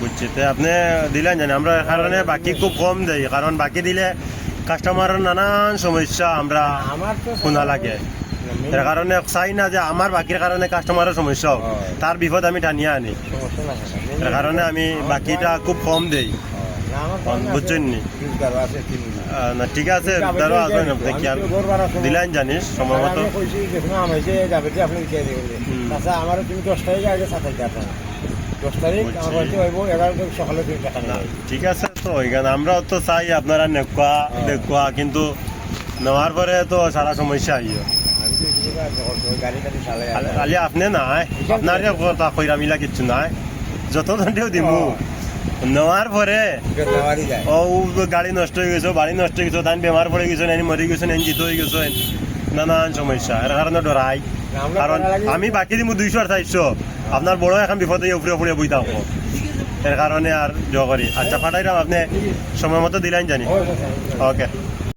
বুঝছি, তো আপনি দিলেন জানি আমরা এর কারণে বাকি খুব কম দেই, কারণ বাকি দিলে কাস্টমারের নানান সমস্যা আমরা আমার তো শোনা লাগে। এর কারণে চাই না যে আমার বাকির কারণে কাস্টমারের সমস্যা হোক, তার বিপদ আমি টানিয়ে আনি। সমস্যা না এর কারণে আমি বাকিটা খুব কম দেই, বুঝছেন নি? না ঠিক আছে, ধরো আসবেন দেখি আর দিলেন জানিস সময় মতো। আমার তুমি 10 তারিখ আগে 7 তারিখ আসা 10 তারিখ আমার বলতে হইব 11 তারিখ সকালে তুমি টাকা না, নেবে। ঠিক আছে, তো ওইখানে আমরাও তো চাই আপনারা নেকুয়া দেখুয়া, কিন্তু নেওয়ার পরে তো সারা সমস্যা আইও। আমি তো গাড়ি টাড়ি চালাই খালি আপনি নাই, আপনার কথা কইরা মিলা কিচ্ছু নাই, যত দণ্ডেও দিমু। নেওয়ার পরে নেওয়ারই যায়। ও গাড়ি নষ্ট হয়ে গেছো, বাড়ি নষ্ট হয়ে গেছো, তাই বেমার পড়ে গেছো, এনে মরে গেছো, এনে জিত হয়ে গেছো, নানান সমস্যা। এর কারণে ডরাই, কারণ আমি বাকি দিমু 200 আর 400, আপনার বড় এখন বিপদে উপরে উপরে বই থাকবো। এর কারণে আর জো করি। আচ্ছা পাঠাইলাম, আপনি সময় মতো দিলেন জানি। ওকে।